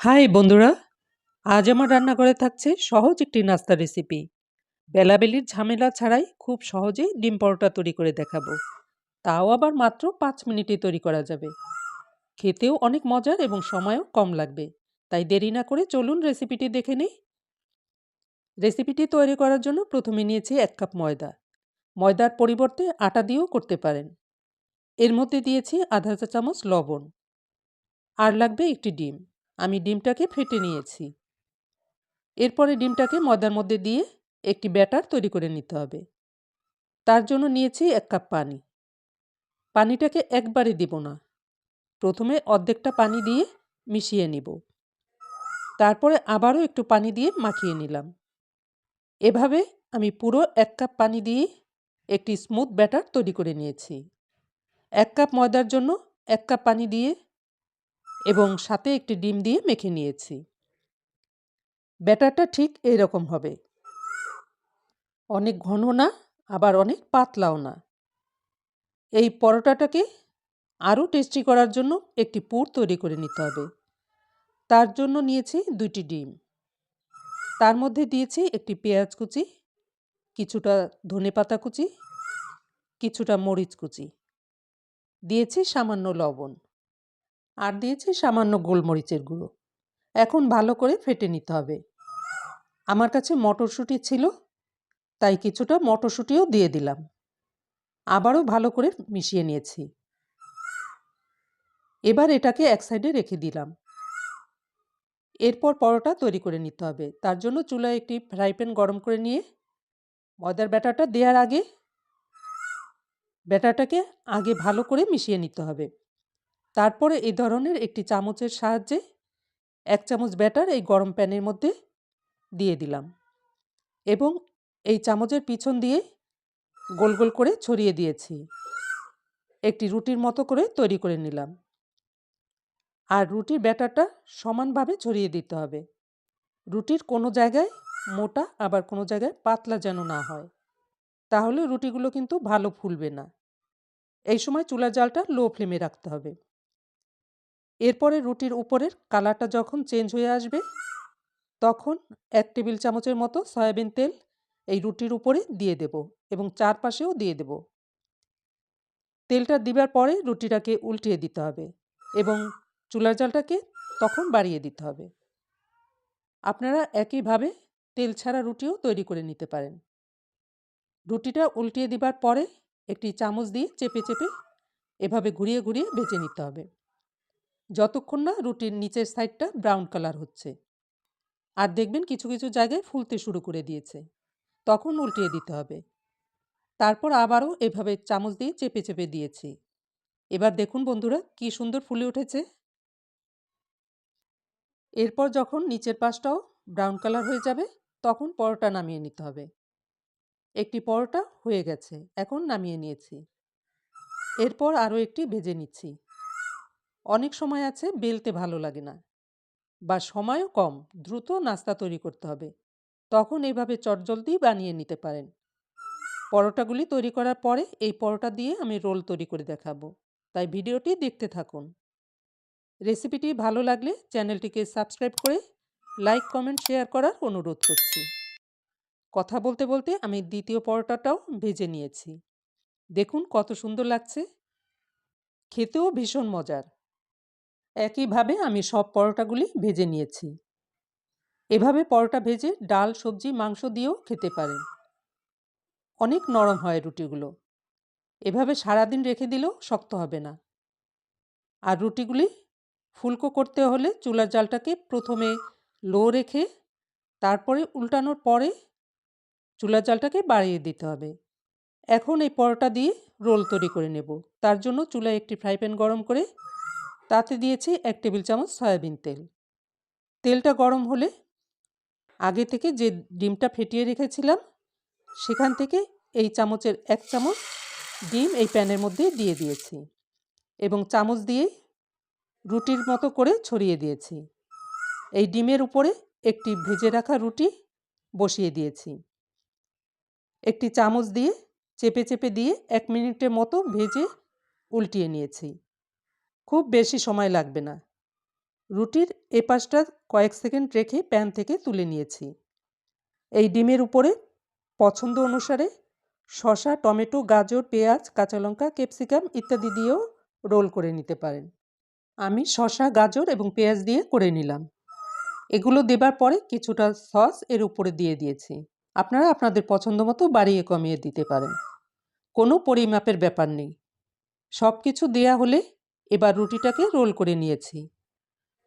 High বন্ধুরা, আজ আমার রান্নাঘরে থাকছে সহজ একটি নাস্তা রেসিপি। বেলাবেলির ঝামেলা ছাড়াই খুব সহজেই ডিম পরোটা তৈরি করে দেখাবো। তাও আবার মাত্র 5 মিনিটে তৈরি করা যাবে। খেতেও অনেক মজার এবং সময়ও কম লাগবে। তাই দেরি না করে চলুন রেসিপিটি দেখে নিই। রেসিপিটি তৈরি করার জন্য প্রথমে নিয়েছি 1 কাপ ময়দা। ময়দার পরিবর্তে আটা দিয়েও করতে পারেন। এর মধ্যে দিয়েছি আধা চা চামচ লবণ। আর লাগবে একটি ডিম। আমি ডিমটাকে ফেটে নিয়েছি। এরপরে ডিমটাকে ময়দার মধ্যে দিয়ে একটি ব্যাটার তৈরি করে নিতে হবে। তার জন্য নিয়েছি 1 কাপ পানি। পানিটাকে একবারে দিব না। প্রথমে অর্ধেকটা পানি দিয়ে মিশিয়ে নিব। তারপরে আবারও একটু পানি দিয়ে মাখিয়ে নিলাম। এভাবে আমি পুরো 1 কাপ পানি দিয়ে একটি স্মুথ ব্যাটার তৈরি করে নিয়েছি। 1 কাপ ময়দার জন্য 1 কাপ পানি দিয়ে এবং সাথে একটি ডিম দিয়ে মেখে নিয়েছি। ব্যাটারটা ঠিক এইরকম হবে। অনেক ঘন না, আবার অনেক পাতলাও না। এই পরোটাটাকে আরও টেস্টি করার জন্য একটি পুর তৈরি করে নিতে হবে। তার জন্য নিয়েছি 2টি ডিম। তার মধ্যে দিয়েছি একটি পেঁয়াজ কুচি, কিছুটা ধনেপাতা কুচি, কিছুটা মরিচ কুচি। দিয়েছি সামান্য লবণ। আর দিয়েছি সামান্য গোলমরিচের গুঁড়ো। এখন ভালো করে ফেটে নিতে হবে। আমার কাছে মটরশুঁটি ছিল, তাই কিছুটা মটরশুঁটিও দিয়ে দিলাম। আবারও ভালো করে মিশিয়ে নিয়েছি। এবার এটাকে এক সাইডে রেখে দিলাম। এরপর পরোটা তৈরি করে নিতে হবে। তার জন্য চুলায় একটি ফ্রাই প্যান গরম করে নিয়ে ময়দার ব্যাটারটা দেওয়ার আগে ব্যাটারটাকে ভালো করে মিশিয়ে নিতে হবে। তারপরে এই ধরনের একটি চামচের সাহায্যে 1 চামচ ব্যাটার এই গরম প্যানের মধ্যে দিয়ে দিলাম এবং এই চামচের পিছন দিয়ে গোল গোল করে ছড়িয়ে দিয়েছি। একটি রুটির মতো করে তৈরি করে নিলাম। আর রুটির ব্যাটারটা সমানভাবে ছড়িয়ে দিতে হবে। রুটির কোনো জায়গায় মোটা, আবার কোনো জায়গায় পাতলা যেন না হয়। তাহলে রুটিগুলো কিন্তু ভালো ফুলবে না। এই সময় চুলার জালটা লো ফ্লেমে রাখতে হবে। এরপরে রুটির উপরের কালারটা যখন চেঞ্জ হয়ে আসবে, তখন 1 টেবিল চামচের মতো সয়াবিন তেল এই রুটির উপরে দিয়ে দেব এবং চারপাশেও দিয়ে দেব। তেলটা দিবার পরে রুটিটাকে উল্টিয়ে দিতে হবে এবং চুলার জালটাকে তখন বাড়িয়ে দিতে হবে। আপনারা একইভাবে তেল ছাড়া রুটিও তৈরি করে নিতে পারেন। রুটিটা উল্টিয়ে দিবার পরে একটি চামচ দিয়ে চেপে চেপে এভাবে ঘুরিয়ে ঘুরিয়ে ভেজে নিতে হবে, যতক্ষণ না রুটির নিচের সাইডটা ব্রাউন কালার হচ্ছে। আর দেখবেন কিছু কিছু জায়গায় ফুলতে শুরু করে দিয়েছে, তখন উল্টিয়ে দিতে হবে। তারপর আবারও এভাবে চামচ দিয়ে চেপে চেপে দিয়েছি। এবার দেখুন বন্ধুরা, কি সুন্দর ফুলে উঠেছে। এরপর যখন নিচের পাশটাও ব্রাউন কালার হয়ে যাবে, তখন পরোটা নামিয়ে নিতে হবে। একটি পরোটা হয়ে গেছে, এখন নামিয়ে নিয়েছি। এরপর আরও একটি ভেজে নিচ্ছি। অনেক সময় আছে বেলতে ভালো লাগে না, বা সময়ও কম, দ্রুত নাস্তা তৈরি করতে হবে, তখন এইভাবে চটজলদি বানিয়ে নিতে পারেন। পরোটাগুলি তৈরি করার পরে এই পরোটা দিয়ে আমি রোল তৈরি করে দেখাবো, তাই ভিডিওটি দেখতে থাকুন। রেসিপিটি ভালো লাগলে চ্যানেলটিকে সাবস্ক্রাইব করে লাইক, কমেন্ট, শেয়ার করার অনুরোধ করছি। কথা বলতে বলতে আমি দ্বিতীয় পরোটাটাও ভেজে নিয়েছি। দেখুন কত সুন্দর লাগছে, খেতেও ভীষণ মজার। একইভাবে আমি সব পরোটাগুলি ভেজে নিয়েছি। এভাবে পরোটা ভেজে ডাল, সবজি, মাংস দিয়েও খেতে পারেন। অনেক নরম হয় রুটিগুলো। এভাবে সারাদিন রেখে দিলেও শক্ত হবে না। আর রুটিগুলি ফুলকো করতে হলে চুলার জালটাকে প্রথমে লো রেখে তারপরে উল্টানোর পরে চুলার জালটাকে বাড়িয়ে দিতে হবে। এখন এই পরোটা দিয়ে রোল তৈরি করে নেব। তার জন্য চুলায় একটি ফ্রাই প্যান গরম করে তাতে দিয়েছি 1 টেবিল চামচ সয়াবিন তেল। তেলটা গরম হলে আগে থেকে যে ডিমটা ফেটিয়ে রেখেছিলাম, সেখান থেকে এই চামচের 1 চামচ ডিম এই প্যানের মধ্যে দিয়ে দিয়েছি এবং চামচ দিয়ে রুটির মতো করে ছড়িয়ে দিয়েছি। এই ডিমের উপরে একটি ভেজে রাখা রুটি বসিয়ে দিয়েছি। একটি চামচ দিয়ে চেপে চেপে দিয়ে 1 মিনিটের মতো ভেজে উল্টিয়ে নিয়েছি। খুব বেশি সময় লাগবে না। রুটির এপাশটা কয়েক সেকেন্ড রেখে প্যান থেকে তুলে নিয়েছি। এই ডিমের উপরে পছন্দ অনুসারে শসা, টমেটো, গাজর, পেঁয়াজ, কাঁচা লঙ্কা, ক্যাপসিকাম ইত্যাদি দিয়েও রোল করে নিতে পারেন। আমি শসা, গাজর এবং পেঁয়াজ দিয়ে করে নিলাম। এগুলো দেবার পরে কিছুটা সস এর উপরে দিয়ে দিয়েছি। আপনারা আপনাদের পছন্দ মতো বাড়িয়ে কমিয়ে দিতে পারেন। কোনো পরিমাপের ব্যাপার নেই। সব কিছু দেয়া হলে এবার রুটিটাকে রোল করে নিয়েছি।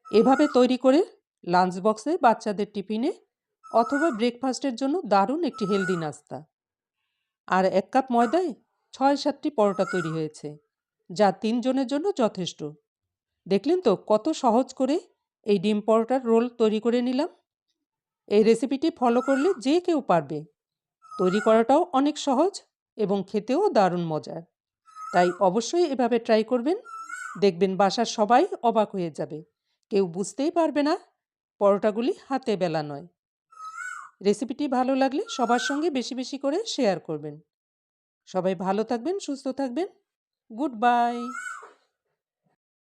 এভাবে তৈরি করে লাঞ্চ বক্সে, বাচ্চাদের টিফিনে অথবা ব্রেকফাস্টের জন্য দারুণ একটি হেলদি নাস্তা। আর 1 কাপ ময়দায় 6-7টি পরোটা তৈরি হয়েছে, যা 3 জনের জন্য যথেষ্ট। দেখলেন তো কত সহজ করে এই ডিম পরোটার রোল তৈরি করে নিলাম। এই রেসিপিটি ফলো করলে যে কেউ পারবে। তৈরি করাটাও অনেক সহজ এবং খেতেও দারুণ মজার। তাই অবশ্যই এভাবে ট্রাই করবেন। দেখবেন বাসার সবাই অবাক হয়ে যাবে। কেউ বুঝতেই পারবে না পরোটাগুলি হাতে বেলা নয়। রেসিপিটি ভালো লাগলে সবার সঙ্গে বেশি বেশি করে শেয়ার করবেন। সবাই ভালো থাকবেন, সুস্থ থাকবেন। Good bye.